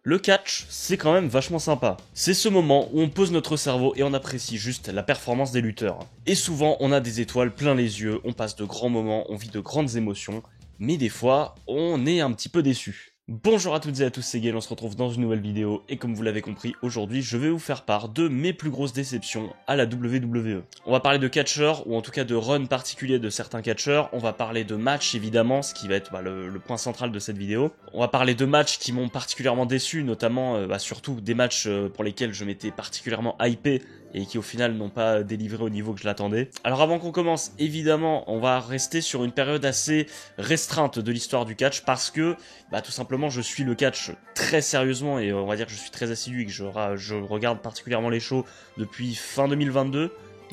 Le catch, c'est quand même vachement sympa. C'est ce moment où on pose notre cerveau et on apprécie juste la performance des lutteurs. Et souvent, on a des étoiles plein les yeux, on passe de grands moments, on vit de grandes émotions, mais des fois, on est un petit peu déçu. Bonjour à toutes et à tous, c'est Gaël, on se retrouve dans une nouvelle vidéo, et comme vous l'avez compris, aujourd'hui je vais vous faire part de mes plus grosses déceptions à la WWE. On va parler de catcheurs, ou en tout cas de runs particuliers de certains catcheurs, on va parler de matchs évidemment, ce qui va être le point central de cette vidéo. On va parler de matchs qui m'ont particulièrement déçu, notamment surtout des matchs pour lesquels je m'étais particulièrement hypé, et qui au final n'ont pas délivré au niveau que je l'attendais. Alors avant qu'on commence, évidemment, on va rester sur une période assez restreinte de l'histoire du catch, parce que tout simplement je suis le catch très sérieusement et on va dire que je suis très assidu et que je regarde particulièrement les shows depuis fin 2022,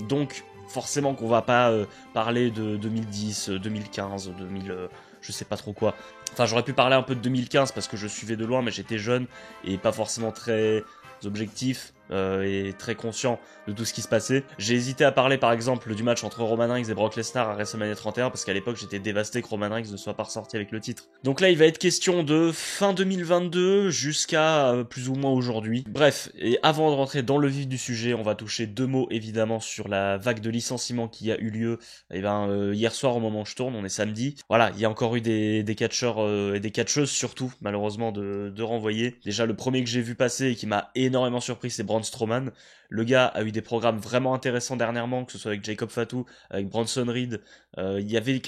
donc forcément qu'on va pas parler de 2010, 2015, 2000, je sais pas trop quoi. Enfin j'aurais pu parler un peu de 2015 parce que je suivais de loin mais j'étais jeune et pas forcément très objectif et très conscient de tout ce qui se passait. J'ai hésité à parler par exemple du match entre Roman Reigns et Brock Lesnar à WrestleMania 31 parce qu'à l'époque j'étais dévasté que Roman Reigns ne soit pas ressorti avec le titre. Donc là il va être question de fin 2022 jusqu'à plus ou moins aujourd'hui. Bref, et avant de rentrer dans le vif du sujet, on va toucher deux mots évidemment sur la vague de licenciements qui a eu lieu hier soir au moment où je tourne, on est samedi. Voilà, il y a encore eu des catcheurs et des catcheuses surtout malheureusement de renvoyer. Déjà le premier que j'ai vu passer et qui m'a énormément surpris c'est Braun Strowman. Le gars a eu des programmes vraiment intéressants dernièrement, que ce soit avec Jacob Fatu, avec Bronson Reed. Il y avait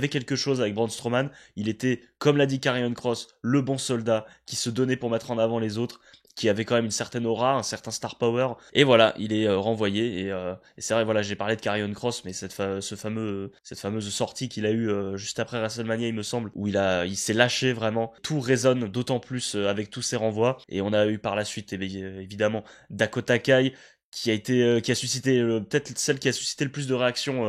quelque chose avec Braun Strowman. Il était, comme l'a dit Karrion Kross, le bon soldat qui se donnait pour mettre en avant les autres, qui avait quand même une certaine aura, un certain star power. Et voilà, il est renvoyé. Et c'est vrai, voilà, j'ai parlé de Karrion Kross, mais cette fameuse sortie qu'il a eue juste après WrestleMania, il me semble, où il s'est lâché vraiment. Tout résonne d'autant plus avec tous ses renvois. Et on a eu par la suite, évidemment, Dakota Kai, qui a suscité peut-être celle qui a suscité le plus de réactions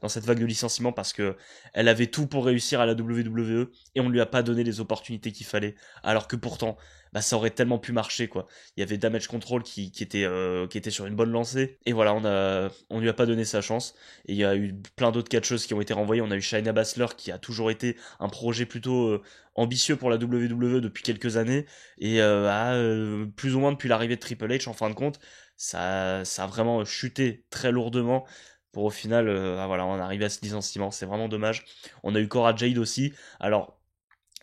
dans cette vague de licenciements parce que elle avait tout pour réussir à la WWE et on lui a pas donné les opportunités qu'il fallait, alors que pourtant ça aurait tellement pu marcher quoi. Il y avait Damage Control qui était sur une bonne lancée et voilà, on lui a pas donné sa chance. Et il y a eu plein d'autres catcheuses qui ont été renvoyées. On a eu Shayna Baszler qui a toujours été un projet plutôt ambitieux pour la WWE depuis quelques années et plus ou moins depuis l'arrivée de Triple H en fin de compte ça a vraiment chuté très lourdement pour au final voilà, on est arrivé à ce licenciement, c'est vraiment dommage. On a eu Cora Jade aussi. Alors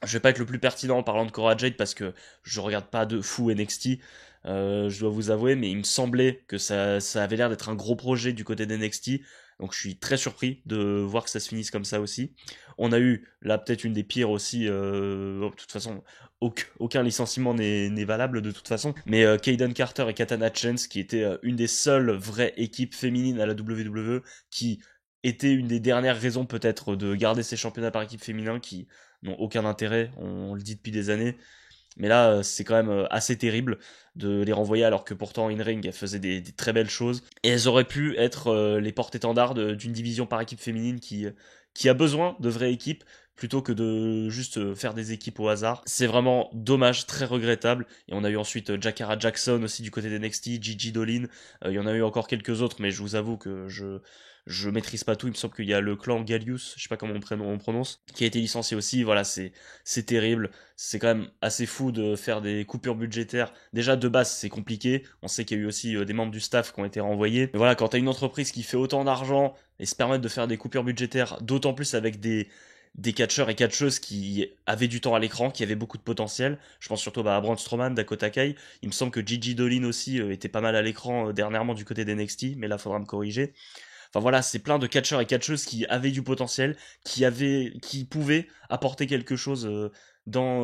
je vais pas être le plus pertinent en parlant de Cora Jade parce que je regarde pas de fou NXT, je dois vous avouer, mais il me semblait que ça avait l'air d'être un gros projet du côté d'NXT, donc je suis très surpris de voir que ça se finisse comme ça aussi. On a eu là peut-être une des pires aussi, de toute façon aucun licenciement n'est valable de toute façon, mais Kayden Carter et Katana Chance qui étaient une des seules vraies équipes féminines à la WWE, qui était une des dernières raisons peut-être de garder ces championnats par équipe féminin qui n'ont aucun intérêt, on le dit depuis des années. Mais là, c'est quand même assez terrible de les renvoyer alors que pourtant in-ring, elles faisaient des très belles choses. Et elles auraient pu être les porte-étendards d'une division par équipe féminine qui a besoin de vraies équipes plutôt que de juste faire des équipes au hasard. C'est vraiment dommage, très regrettable. Et on a eu ensuite Jakara Jackson aussi du côté d'NXT, Gigi Dolin. Il y en a eu encore quelques autres, mais je vous avoue que je maîtrise pas tout. Il me semble qu'il y a le clan Gallius, je sais pas comment on prononce, qui a été licencié aussi. Voilà, c'est terrible. C'est quand même assez fou de faire des coupures budgétaires. Déjà de base c'est compliqué. On sait qu'il y a eu aussi des membres du staff qui ont été renvoyés. Mais voilà, quand t'as une entreprise qui fait autant d'argent et se permet de faire des coupures budgétaires, d'autant plus avec des catcheurs et catcheuses qui avaient du temps à l'écran, qui avaient beaucoup de potentiel. Je pense surtout à Braun Strowman, Dakota Kai. Il me semble que Gigi Dolin aussi était pas mal à l'écran dernièrement du côté d'NXT, mais là faudra me corriger. Enfin voilà, c'est plein de catcheurs et catcheuses qui avaient du potentiel, qui pouvaient apporter quelque chose dans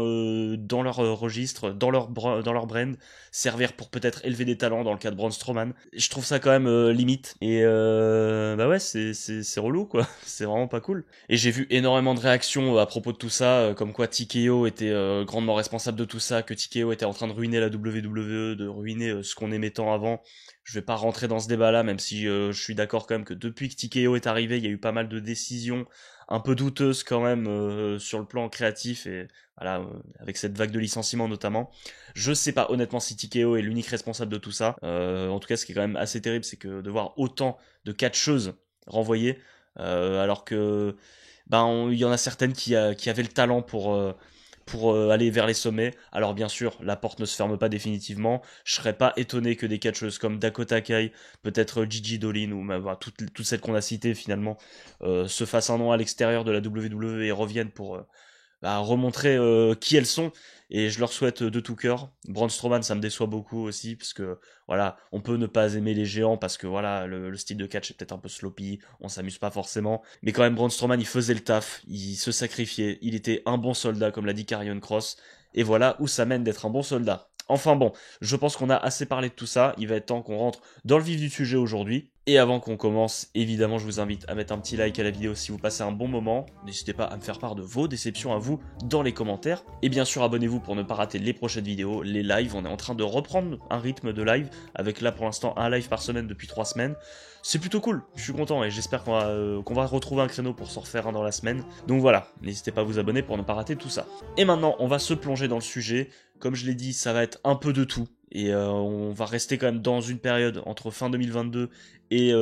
leur registre, dans leur brand, servir pour peut-être élever des talents dans le cas de Braun Strowman. Je trouve ça quand même limite. Et ouais, c'est relou quoi, c'est vraiment pas cool. Et j'ai vu énormément de réactions à propos de tout ça, comme quoi TKO était grandement responsable de tout ça, que TKO était en train de ruiner la WWE, de ruiner ce qu'on aimait tant avant. Je vais pas rentrer dans ce débat-là, même si je suis d'accord quand même que depuis que TKO est arrivé, il y a eu pas mal de décisions un peu douteuses quand même sur le plan créatif et voilà, avec cette vague de licenciements notamment. Je sais pas honnêtement si TKO est l'unique responsable de tout ça. En tout cas, ce qui est quand même assez terrible, c'est que de voir autant de catcheuses renvoyées, alors que il y en a certaines qui avaient le talent pour aller vers les sommets. Alors bien sûr, la porte ne se ferme pas définitivement. Je serais pas étonné que des catcheuses comme Dakota Kai, peut-être Gigi Dolin ou toutes celles qu'on a citées finalement se fassent un nom à l'extérieur de la WWE et reviennent pour remontrer qui elles sont, et je leur souhaite de tout cœur. Braun Strowman, ça me déçoit beaucoup aussi, parce que voilà, on peut ne pas aimer les géants, parce que voilà, le style de catch est peut-être un peu sloppy, on s'amuse pas forcément, mais quand même Braun Strowman, il faisait le taf, il se sacrifiait, il était un bon soldat, comme l'a dit Karrion Kross, et voilà où ça mène d'être un bon soldat. Enfin bon, je pense qu'on a assez parlé de tout ça, il va être temps qu'on rentre dans le vif du sujet aujourd'hui. Et avant qu'on commence, évidemment, je vous invite à mettre un petit like à la vidéo si vous passez un bon moment. N'hésitez pas à me faire part de vos déceptions à vous dans les commentaires. Et bien sûr, abonnez-vous pour ne pas rater les prochaines vidéos, les lives. On est en train de reprendre un rythme de live, avec là pour l'instant un live par semaine depuis 3 semaines. C'est plutôt cool, je suis content et j'espère qu'on va retrouver un créneau pour s'en refaire un dans la semaine. Donc voilà, n'hésitez pas à vous abonner pour ne pas rater tout ça. Et maintenant, on va se plonger dans le sujet. Comme je l'ai dit, ça va être un peu de tout. Et on va rester quand même dans une période entre fin 2022 et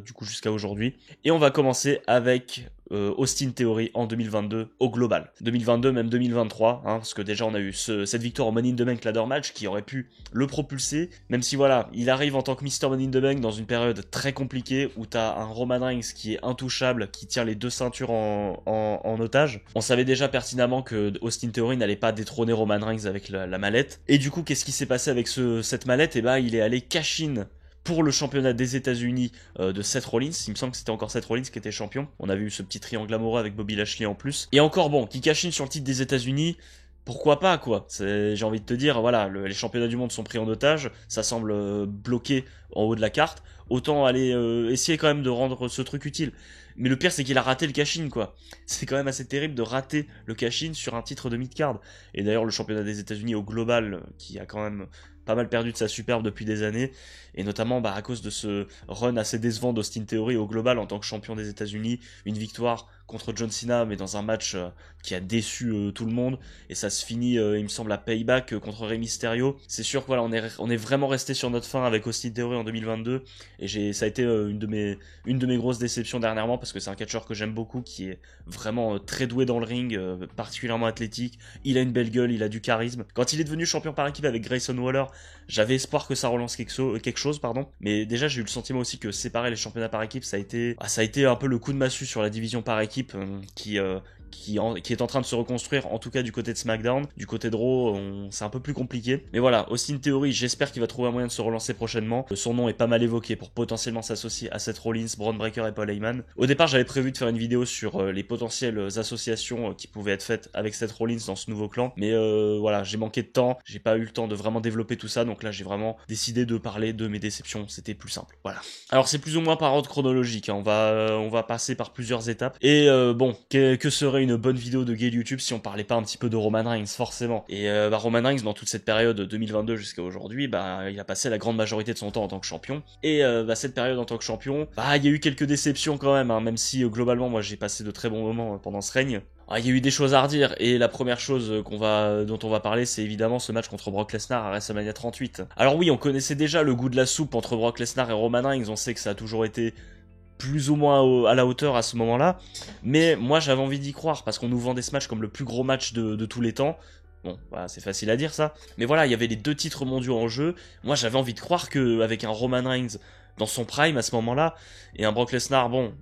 du coup jusqu'à aujourd'hui. Et on va commencer avec Austin Theory en 2022 au global. 2022, même 2023, parce que déjà on a eu cette victoire au Money in the Bank ladder match qui aurait pu le propulser, même si voilà, il arrive en tant que Mr. Money in the Bank dans une période très compliquée où t'as un Roman Reigns qui est intouchable, qui tient les 2 ceintures en otage. On savait déjà pertinemment que Austin Theory n'allait pas détrôner Roman Reigns avec la mallette. Et du coup, qu'est-ce qui s'est passé avec cette mallette? Et il est allé cash-in pour le championnat des États-Unis de Seth Rollins. Il me semble que c'était encore Seth Rollins qui était champion. On avait eu ce petit triangle amoureux avec Bobby Lashley en plus. Et encore bon, qui cash in sur le titre des États-Unis, pourquoi pas quoi. J'ai envie de te dire, voilà, les championnats du monde sont pris en otage, ça semble bloqué en haut de la carte. Autant aller essayer quand même de rendre ce truc utile. Mais le pire c'est qu'il a raté le cash-in quoi. C'est quand même assez terrible de rater le cash-in sur un titre de mid-card. Et d'ailleurs le championnat des États-Unis au global, qui a quand même pas mal perdu de sa superbe depuis des années, et notamment à cause de ce run assez décevant d'Austin Theory au global en tant que champion des États-Unis, une victoire contre John Cena mais dans un match qui a déçu tout le monde, et ça se finit il me semble à Payback contre Rey Mysterio. C'est sûr que voilà, on est vraiment resté sur notre fin avec Austin Theory en 2022, et ça a été une de mes grosses déceptions dernièrement, parce que c'est un catcheur que j'aime beaucoup, qui est vraiment très doué dans le ring, particulièrement athlétique, il a une belle gueule, il a du charisme. Quand il est devenu champion par équipe avec Grayson Waller, j'avais espoir que ça relance quelque chose, mais déjà j'ai eu le sentiment aussi que séparer les championnats par équipe, ça a été un peu le coup de massue sur la division par équipe qui est en train de se reconstruire, en tout cas du côté de SmackDown. Du côté de Raw, c'est un peu plus compliqué. Mais voilà, Austin Theory, j'espère qu'il va trouver un moyen de se relancer prochainement. Son nom est pas mal évoqué pour potentiellement s'associer à Seth Rollins, Braun Breaker et Paul Heyman. Au départ, j'avais prévu de faire une vidéo sur les potentielles associations qui pouvaient être faites avec Seth Rollins dans ce nouveau clan. Mais voilà, j'ai manqué de temps, j'ai pas eu le temps de vraiment développer tout ça, donc là j'ai vraiment décidé de parler de mes déceptions, c'était plus simple. Voilà. Alors c'est plus ou moins par ordre chronologique, on va passer par plusieurs étapes. Et bon, que serait une bonne vidéo de Gay YouTube si on parlait pas un petit peu de Roman Reigns, forcément. Et Roman Reigns, dans toute cette période 2022 jusqu'à aujourd'hui, il a passé la grande majorité de son temps en tant que champion. Et cette période en tant que champion, il y a eu quelques déceptions quand même, même si globalement moi j'ai passé de très bons moments pendant ce règne. Il y a eu des choses à redire, et la première chose dont on va parler, c'est évidemment ce match contre Brock Lesnar à WrestleMania 38. Alors oui, on connaissait déjà le goût de la soupe entre Brock Lesnar et Roman Reigns, on sait que ça a toujours été plus ou moins à la hauteur à ce moment-là, mais moi j'avais envie d'y croire, parce qu'on nous vendait ce match comme le plus gros match de tous les temps. Bon, voilà, c'est facile à dire ça, mais voilà, il y avait les 2 titres mondiaux en jeu. Moi j'avais envie de croire qu'avec un Roman Reigns dans son prime à ce moment-là, et un Brock Lesnar, bon,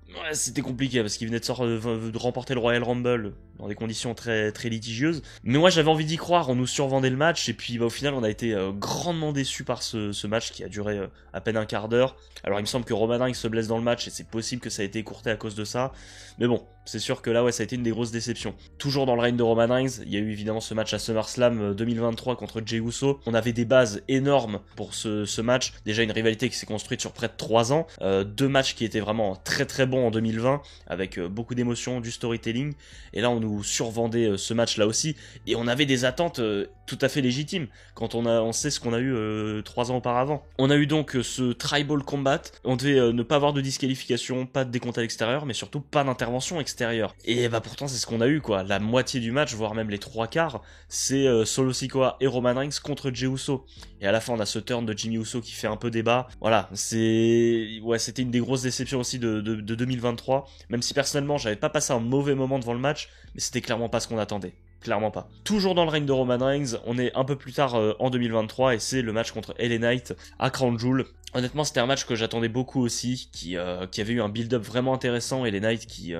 ouais, c'était compliqué parce qu'il venait de remporter le Royal Rumble dans des conditions très, très litigieuses. Mais moi j'avais envie d'y croire, on nous survendait le match, et puis au final on a été grandement déçus par ce match qui a duré à peine un quart d'heure. Alors il me semble que Roman Reigns se blesse dans le match et c'est possible que ça a été écourté à cause de ça. Mais bon, c'est sûr que là ouais, ça a été une des grosses déceptions. Toujours dans le règne de Roman Reigns, il y a eu évidemment ce match à SummerSlam 2023 contre Jey Uso. On avait des bases énormes pour ce match. Déjà une rivalité qui s'est construite sur près de 3 ans. 2 matchs qui étaient vraiment très très bons en 2020, avec beaucoup d'émotions, du storytelling. Et là on nous survendait ce match là aussi, et on avait des attentes tout à fait légitime quand on sait ce qu'on a eu 3 ans auparavant. On a eu donc ce Tribal Combat, on devait ne pas avoir de disqualification, pas de décompte à l'extérieur, mais surtout pas d'intervention extérieure. Et bah pourtant c'est ce qu'on a eu quoi, la moitié du match, voire même les 3/4, c'est Solo Sikoa et Roman Reigns contre Jey Uso. Et à la fin on a ce turn de Jimmy Uso qui fait un peu débat. Voilà, c'était une des grosses déceptions aussi de 2023, même si personnellement j'avais pas passé un mauvais moment devant le match, mais c'était clairement pas ce qu'on attendait. Clairement pas. Toujours dans le règne de Roman Reigns, on est un peu plus tard en 2023 et c'est le match contre LA Knight à Crown Jewel. Honnêtement, c'était un match que j'attendais beaucoup aussi, qui avait eu un build-up vraiment intéressant. LA Knight qui,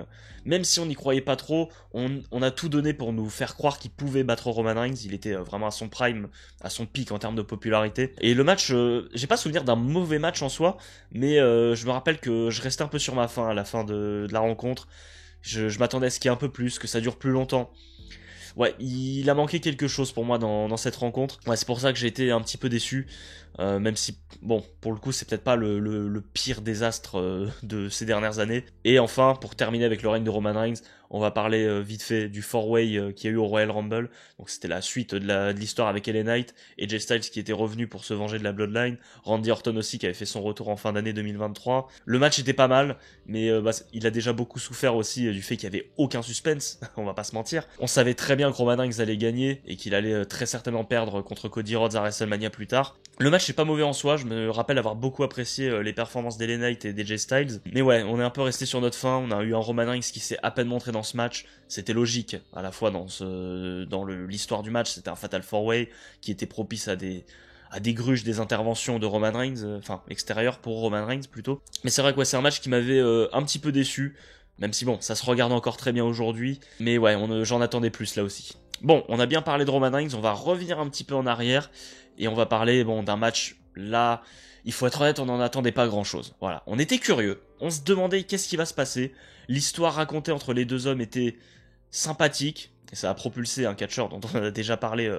même si on n'y croyait pas trop, on a tout donné pour nous faire croire qu'il pouvait battre Roman Reigns. Il était vraiment à son prime, à son pic en termes de popularité. Et le match, j'ai pas souvenir d'un mauvais match en soi, mais je me rappelle que je restais un peu sur ma faim à la fin de la rencontre. Je m'attendais à ce qu'il y ait un peu plus, que ça dure plus longtemps. Ouais, il a manqué quelque chose pour moi dans cette rencontre. Ouais, c'est pour ça que j'ai été un petit peu déçu. Même si, bon, pour le coup, c'est peut-être pas le pire désastre de ces dernières années. Et enfin, pour terminer avec le règne de Roman Reigns, on va parler vite fait du 4-way qu'il y a eu au Royal Rumble. Donc c'était la suite de l'histoire avec LA Knight et Jay Styles qui était revenu pour se venger de la Bloodline. Randy Orton aussi qui avait fait son retour en fin d'année 2023. Le match était pas mal, mais il a déjà beaucoup souffert aussi du fait qu'il y avait aucun suspense, on va pas se mentir. On savait très bien que Roman Reigns allait gagner et qu'il allait très certainement perdre contre Cody Rhodes à WrestleMania plus tard. Le match est pas mauvais en soi, je me rappelle avoir beaucoup apprécié les performances d'LA Knight et d'AJ Styles. Mais ouais, on est un peu resté sur notre faim, on a eu un Roman Reigns qui s'est à peine montré dans ce match. C'était logique, à la fois dans l'histoire du match, c'était un Fatal 4-Way qui était propice à des gruges des interventions de Roman Reigns, enfin extérieures pour Roman Reigns plutôt. Mais c'est vrai que ouais, c'est un match qui m'avait un petit peu déçu, même si bon, ça se regarde encore très bien aujourd'hui. Mais ouais, j'en attendais plus là aussi. Bon, on a bien parlé de Roman Reigns, on va revenir un petit peu en arrière et on va parler d'un match là. Il faut être honnête, on n'en attendait pas grand chose. Voilà, on était curieux, on se demandait qu'est-ce qui va se passer. L'histoire racontée entre les deux hommes était sympathique et ça a propulsé un catcheur dont on a déjà parlé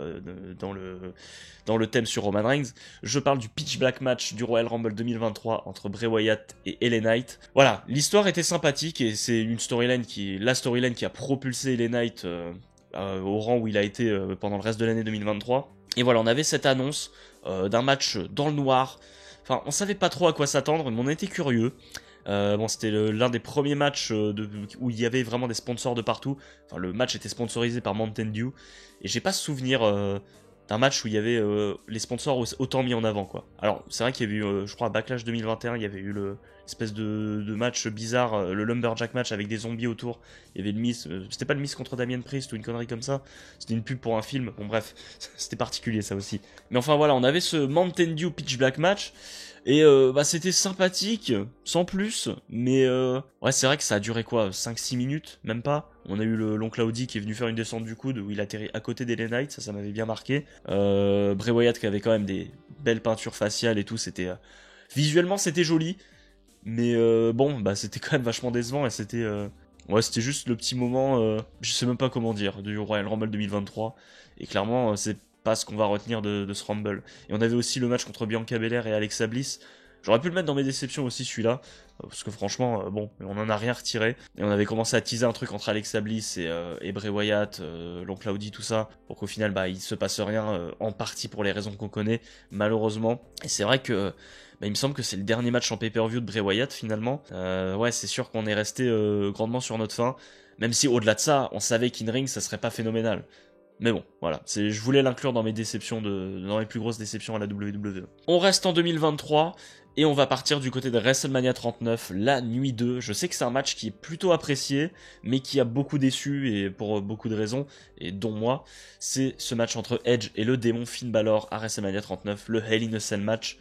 dans le thème sur Roman Reigns. Je parle du Pitch Black match du Royal Rumble 2023 entre Bray Wyatt et LA Knight. Voilà, l'histoire était sympathique et c'est la storyline qui a propulsé LA Knight au rang où il a été pendant le reste de l'année 2023. Et voilà, on avait cette annonce d'un match dans le noir. Enfin, on savait pas trop à quoi s'attendre, mais on était curieux. C'était l'un des premiers matchs où il y avait vraiment des sponsors de partout. Enfin, le match était sponsorisé par Mountain Dew. Et j'ai pas souvenir d'un match où il y avait les sponsors autant mis en avant, quoi. Alors, c'est vrai qu'il y avait eu, je crois, à Backlash 2021, il y avait eu l'espèce de match bizarre, le Lumberjack match avec des zombies autour. Il y avait le Miz, c'était pas le Miz contre Damien Priest ou une connerie comme ça. C'était une pub pour un film. Bon, bref, c'était particulier ça aussi. Mais enfin, voilà, on avait ce Mountain Dew Pitch Black match. Et c'était sympathique, sans plus, mais ouais, c'est vrai que ça a duré quoi, 5-6 minutes, même pas. On a eu l'oncle Audi qui est venu faire une descente du coude où il atterrit à côté d'LA Knight, ça m'avait bien marqué. Bray Wyatt qui avait quand même des belles peintures faciales et tout, visuellement c'était joli, mais c'était quand même vachement décevant et c'était juste le petit moment, je sais même pas comment dire, du Royal Rumble 2023, et clairement c'est pas ce qu'on va retenir de ce Rumble. Et on avait aussi le match contre Bianca Belair et Alexa Bliss. J'aurais pu le mettre dans mes déceptions aussi celui-là, parce que franchement, on en a rien retiré. Et on avait commencé à teaser un truc entre Alexa Bliss et Bray Wyatt, l'oncle Audi, tout ça, pour qu'au final, il se passe rien, en partie pour les raisons qu'on connaît, malheureusement. Et c'est vrai que il me semble que c'est le dernier match en pay-per-view de Bray Wyatt finalement. Ouais, c'est sûr qu'on est resté grandement sur notre faim, même si au-delà de ça, on savait qu'in-ring, ça serait pas phénoménal. Mais bon, voilà, je voulais l'inclure dans mes déceptions, dans mes plus grosses déceptions à la WWE. On reste en 2023 et on va partir du côté de WrestleMania 39, la nuit 2. Je sais que c'est un match qui est plutôt apprécié, mais qui a beaucoup déçu et pour beaucoup de raisons, et dont moi, c'est ce match entre Edge et le démon Finn Balor à WrestleMania 39, le Hell in a Cell match.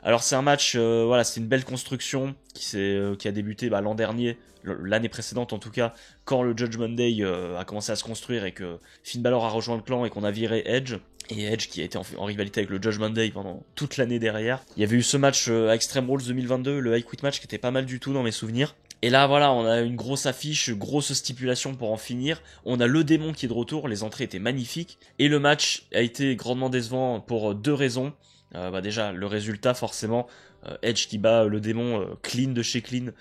Alors c'est un match, c'est une belle construction qui a débuté l'an dernier, l'année précédente en tout cas, quand le Judgment Day a commencé à se construire et que Finn Balor a rejoint le clan et qu'on a viré Edge. Et Edge qui a été en rivalité avec le Judgment Day pendant toute l'année derrière. Il y avait eu ce match à Extreme Rules 2022, le High Quit match qui était pas mal du tout dans mes souvenirs. Et là voilà, on a une grosse affiche, grosse stipulation pour en finir. On a le démon qui est de retour, les entrées étaient magnifiques. Et le match a été grandement décevant pour deux raisons. Déjà, le résultat forcément, Edge qui bat le démon clean de chez clean.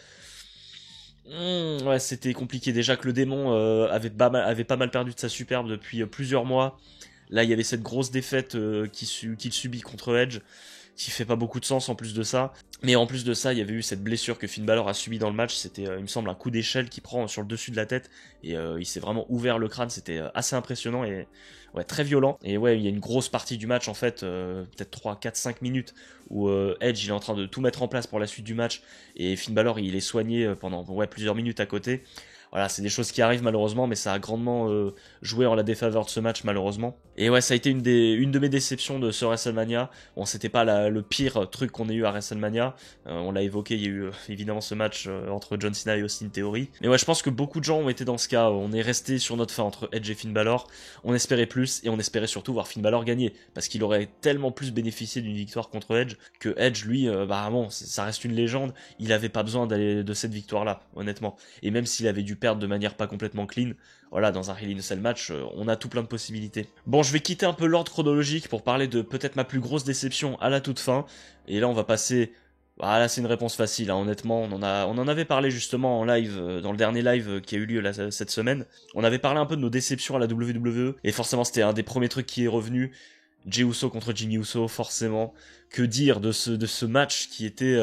Ouais, c'était compliqué déjà que le démon avait pas mal perdu de sa superbe depuis plusieurs mois. Là, il y avait cette grosse défaite qu'il subit contre Edge, qui fait pas beaucoup de sens en plus de ça. Mais en plus de ça, il y avait eu cette blessure que Finn Balor a subie dans le match. C'était, il me semble, un coup d'échelle qu'il prend sur le dessus de la tête. Et il s'est vraiment ouvert le crâne. C'était assez impressionnant et ouais, très violent. Et ouais, il y a une grosse partie du match, en fait, peut-être 3, 4, 5 minutes, où Edge, il est en train de tout mettre en place pour la suite du match. Et Finn Balor, il est soigné pendant plusieurs minutes à côté. Voilà, c'est des choses qui arrivent malheureusement, mais ça a grandement joué en la défaveur de ce match malheureusement. Et ouais, ça a été une de mes déceptions de ce WrestleMania. Bon, c'était pas le pire truc qu'on ait eu à WrestleMania. On l'a évoqué, il y a eu évidemment ce match entre John Cena et Austin Theory. Mais ouais, je pense que beaucoup de gens ont été dans ce cas. On est resté sur notre fin entre Edge et Finn Balor. On espérait plus et on espérait surtout voir Finn Balor gagner, parce qu'il aurait tellement plus bénéficié d'une victoire contre Edge que Edge, lui, bah bon, ça reste une légende. Il avait pas besoin d'aller de cette victoire-là, honnêtement. Et même s'il avait dû perdre de manière pas complètement clean, voilà, dans un Hell in a Cell match, on a tout plein de possibilités. Bon, je vais quitter un peu l'ordre chronologique pour parler de peut-être ma plus grosse déception à la toute fin. Et là, on va passer... Ah là, c'est une réponse facile, hein, honnêtement. On en avait parlé justement en live, dans le dernier live qui a eu lieu cette semaine. On avait parlé un peu de nos déceptions à la WWE. Et forcément, c'était un des premiers trucs qui est revenu. Jey Uso contre Jimmy Uso, forcément. Que dire de ce match qui était...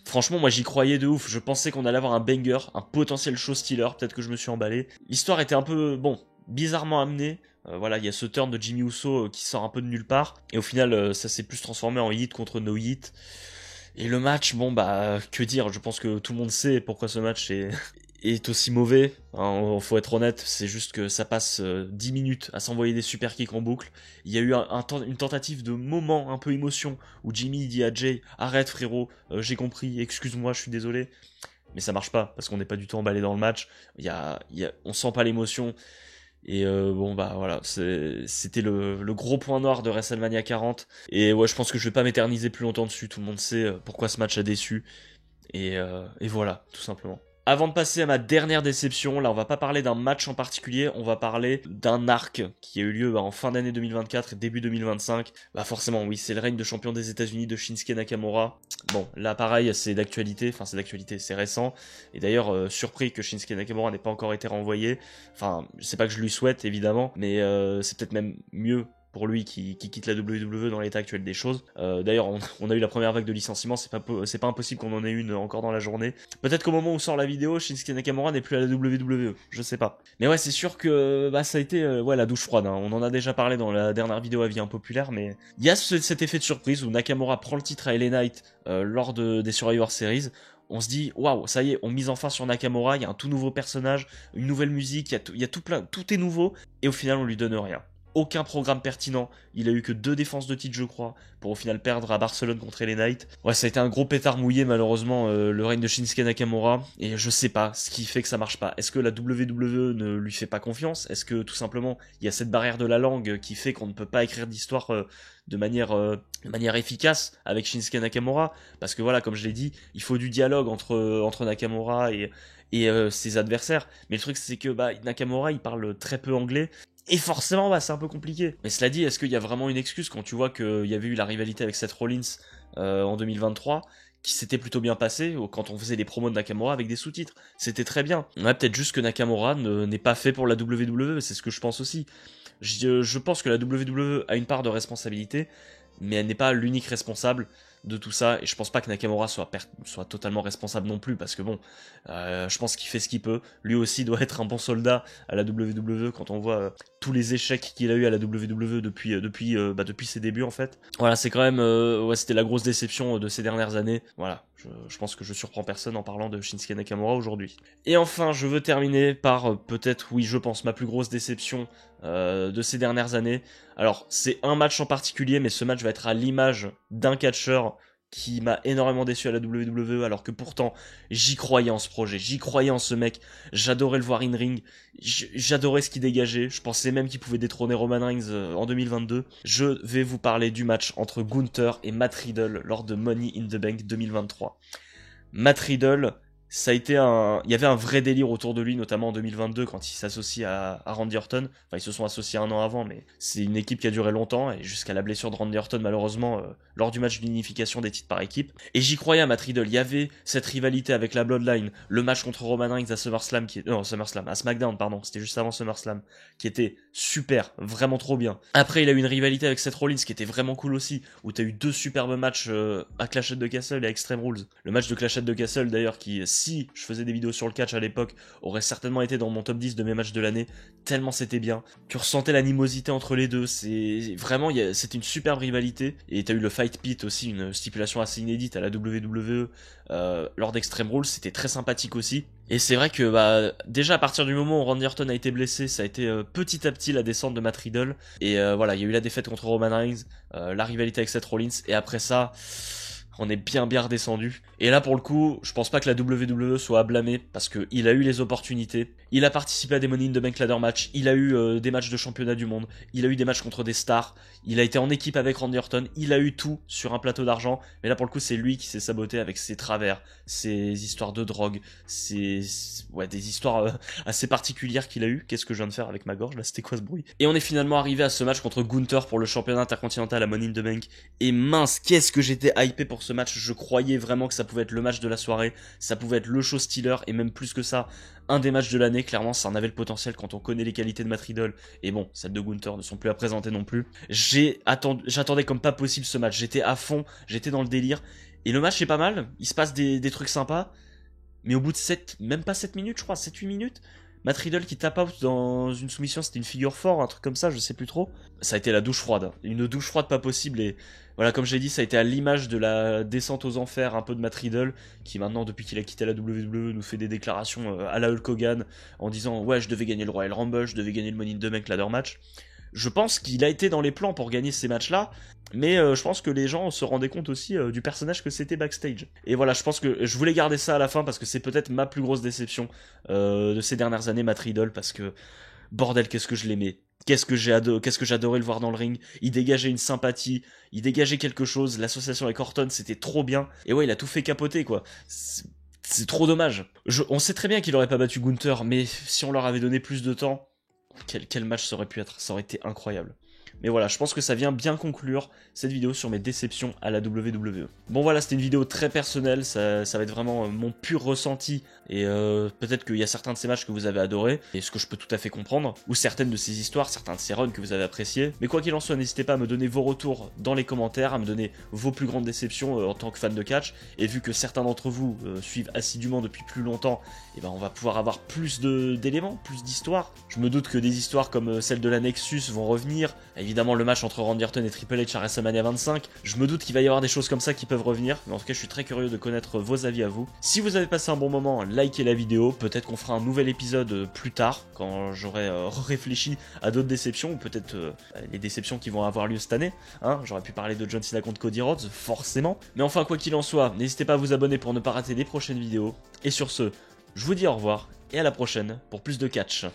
Franchement, moi j'y croyais de ouf. Je pensais qu'on allait avoir un banger, un potentiel show stealer. Peut-être que je me suis emballé. L'histoire était un peu, bon, bizarrement amenée. Voilà, il y a ce turn de Jimmy Uso qui sort un peu de nulle part. Et au final, ça s'est plus transformé en hit contre no hit. Et le match, bon bah, que dire. Je pense que tout le monde sait pourquoi ce match est aussi mauvais, hein, faut être honnête, c'est juste que ça passe 10 minutes à s'envoyer des super kicks en boucle. Il y a eu une tentative de moment un peu émotion où Jimmy dit à Jay arrête frérot, j'ai compris, excuse-moi, je suis désolé, mais ça marche pas parce qu'on n'est pas du tout emballé dans le match. On sent pas l'émotion. Et bon bah voilà, c'était le gros point noir de WrestleMania 40. Et ouais, je pense que je vais pas m'éterniser plus longtemps dessus, tout le monde sait pourquoi ce match a déçu. Et voilà, tout simplement. Avant de passer à ma dernière déception, là on va pas parler d'un match en particulier, on va parler d'un arc qui a eu lieu en fin d'année 2024 et début 2025. Bah forcément oui, c'est le règne de champion des États-Unis de Shinsuke Nakamura. Bon, là pareil, c'est d'actualité, c'est récent. Et d'ailleurs, surpris que Shinsuke Nakamura n'ait pas encore été renvoyé. Enfin, c'est pas que je lui souhaite évidemment, mais c'est peut-être même mieux pour lui qui quitte la WWE dans l'état actuel des choses. D'ailleurs, on a eu la première vague de licenciements, c'est pas impossible qu'on en ait une encore dans la journée. Peut-être qu'au moment où sort la vidéo, Shinsuke Nakamura n'est plus à la WWE, je sais pas. Mais ouais, c'est sûr que bah ça a été la douche froide, hein. On en a déjà parlé dans la dernière vidéo Avis impopulaire, mais il y a cet effet de surprise où Nakamura prend le titre à LA Knight lors des Survivor Series. On se dit waouh, ça y est, on mise enfin sur Nakamura, il y a un tout nouveau personnage, une nouvelle musique, il y a tout est nouveau, et au final on lui donne rien. Aucun programme pertinent, il a eu que 2 défenses de titre je crois, pour au final perdre à Barcelone contre LA Knight. Ouais, ça a été un gros pétard mouillé malheureusement, le règne de Shinsuke Nakamura, et je sais pas ce qui fait que ça marche pas. Est-ce que la WWE ne lui fait pas confiance? Est-ce que tout simplement il y a cette barrière de la langue qui fait qu'on ne peut pas écrire d'histoire de manière efficace avec Shinsuke Nakamura? Parce que voilà, comme je l'ai dit, il faut du dialogue entre Nakamura et ses adversaires. Mais le truc c'est que Nakamura il parle très peu anglais. Et forcément, c'est un peu compliqué. Mais cela dit, est-ce qu'il y a vraiment une excuse quand tu vois qu'il y avait eu la rivalité avec Seth Rollins en 2023, qui s'était plutôt bien passé quand on faisait les promos de Nakamura avec des sous-titres? C'était très bien. Ouais, peut-être juste que Nakamura n'est pas fait pour la WWE, c'est ce que je pense aussi. Je pense que la WWE a une part de responsabilité, mais elle n'est pas l'unique responsable de tout ça, et je pense pas que Nakamura soit totalement responsable non plus, parce que bon, je pense qu'il fait ce qu'il peut. Lui aussi doit être un bon soldat à la WWE quand on voit tous les échecs qu'il a eu à la WWE depuis ses débuts en fait. Voilà, c'est quand même, c'était la grosse déception de ces dernières années. Voilà, je pense que je surprends personne en parlant de Shinsuke Nakamura aujourd'hui. Et enfin, je veux terminer par peut-être, oui, je pense, ma plus grosse déception de ces dernières années. Alors, c'est un match en particulier, mais ce match va être à l'image d'un catcheur qui m'a énormément déçu à la WWE, alors que pourtant, j'y croyais en ce projet, j'y croyais en ce mec, j'adorais le voir in-ring, j'adorais ce qu'il dégageait, je pensais même qu'il pouvait détrôner Roman Reigns en 2022. Je vais vous parler du match entre Gunther et Matt Riddle lors de Money in the Bank 2023. Matt Riddle, ça a été il y avait un vrai délire autour de lui, notamment en 2022 quand il s'associe à Randy Orton. Enfin, ils se sont associés un an avant, mais c'est une équipe qui a duré longtemps et jusqu'à la blessure de Randy Orton malheureusement lors du match d'unification des titres par équipe. Et j'y croyais à Matt Riddle. Il y avait cette rivalité avec la Bloodline, le match contre Roman Reigns à SummerSlam à SmackDown pardon, c'était juste avant SummerSlam, qui était super, vraiment trop bien. Après, il a eu une rivalité avec Seth Rollins qui était vraiment cool aussi, où t'as eu 2 superbes matchs à Clash at the Castle et à Extreme Rules. Le match de Clash at the Castle d'ailleurs qui, si je faisais des vidéos sur le catch à l'époque, aurait certainement été dans mon top 10 de mes matchs de l'année, tellement c'était bien. Tu ressentais l'animosité entre les deux, c'est vraiment, c'était une superbe rivalité. Et t'as eu le Fight Pit aussi, une stipulation assez inédite à la WWE lors d'Extreme Rules, c'était très sympathique aussi. Et c'est vrai que déjà à partir du moment où Randy Orton a été blessé, ça a été petit à petit la descente de Matt Riddle. Et voilà, il y a eu la défaite contre Roman Reigns, la rivalité avec Seth Rollins, et après ça, on est bien redescendu. Et là pour le coup, je pense pas que la WWE soit à blâmer, parce que il a eu les opportunités, il a participé à des Money in the Bank ladder match, il a eu des matchs de championnat du monde, il a eu des matchs contre des stars, il a été en équipe avec Randy Orton, il a eu tout sur un plateau d'argent, mais là pour le coup c'est lui qui s'est saboté avec ses travers, ses histoires de drogue, des histoires assez particulières qu'il a eu. Qu'est-ce que je viens de faire avec ma gorge là, c'était quoi ce bruit? Et on est finalement arrivé à ce match contre Gunther pour le championnat intercontinental à Money in the Bank, et mince, qu'est-ce que j'étais hypé pour ce match, je croyais vraiment que ça pouvait être le match de la soirée, ça pouvait être le show stealer, et même plus que ça, un des matchs de l'année. Clairement ça en avait le potentiel quand on connaît les qualités de Matt Riddle, et bon, celles de Gunther ne sont plus à présenter non plus. J'attendais comme pas possible ce match, j'étais à fond, j'étais dans le délire, et le match est pas mal, il se passe des trucs sympas, mais au bout de même pas 7 minutes je crois, 7-8 minutes, Matt Riddle qui tape out dans une soumission, c'était une figure 4, un truc comme ça, je sais plus trop. Ça a été la douche froide, une douche froide pas possible, et voilà, comme je l'ai dit, ça a été à l'image de la descente aux enfers un peu de Matt Riddle, qui maintenant, depuis qu'il a quitté la WWE, nous fait des déclarations à la Hulk Hogan, en disant « Ouais, je devais gagner le Royal Rumble, je devais gagner le Money in the Bank ladder match ». Je pense qu'il a été dans les plans pour gagner ces matchs-là, mais je pense que les gens se rendaient compte aussi du personnage que c'était backstage. Et voilà, je pense que je voulais garder ça à la fin parce que c'est peut-être ma plus grosse déception de ces dernières années, Matt Riddle, parce que bordel, qu'est-ce que je l'aimais. Qu'est-ce que j'adorais le voir dans le ring. Il dégageait une sympathie, il dégageait quelque chose. L'association avec Orton, c'était trop bien. Et ouais, il a tout fait capoter, quoi. C'est trop dommage. On sait très bien qu'il aurait pas battu Gunther, mais si on leur avait donné plus de temps, quel match ça aurait pu être. Ça aurait été incroyable. Mais voilà, je pense que ça vient bien conclure cette vidéo sur mes déceptions à la WWE. Bon voilà, c'était une vidéo très personnelle, ça va être vraiment mon pur ressenti, et peut-être qu'il y a certains de ces matchs que vous avez adorés, et ce que je peux tout à fait comprendre, ou certaines de ces histoires, certains de ces runs que vous avez appréciés. Mais quoi qu'il en soit, n'hésitez pas à me donner vos retours dans les commentaires, à me donner vos plus grandes déceptions en tant que fan de catch, et vu que certains d'entre vous suivent assidûment depuis plus longtemps, et ben on va pouvoir avoir plus d'éléments, plus d'histoires. Je me doute que des histoires comme celle de la Nexus vont revenir, évidemment le match entre Randy Orton et Triple H à WrestleMania 25, je me doute qu'il va y avoir des choses comme ça qui peuvent revenir, mais en tout cas je suis très curieux de connaître vos avis à vous. Si vous avez passé un bon moment, likez la vidéo, peut-être qu'on fera un nouvel épisode plus tard, quand j'aurai réfléchi à d'autres déceptions, ou peut-être les déceptions qui vont avoir lieu cette année, hein. J'aurais pu parler de John Cena contre Cody Rhodes, forcément, mais enfin quoi qu'il en soit, n'hésitez pas à vous abonner pour ne pas rater les prochaines vidéos, et sur ce, je vous dis au revoir, et à la prochaine pour plus de catch.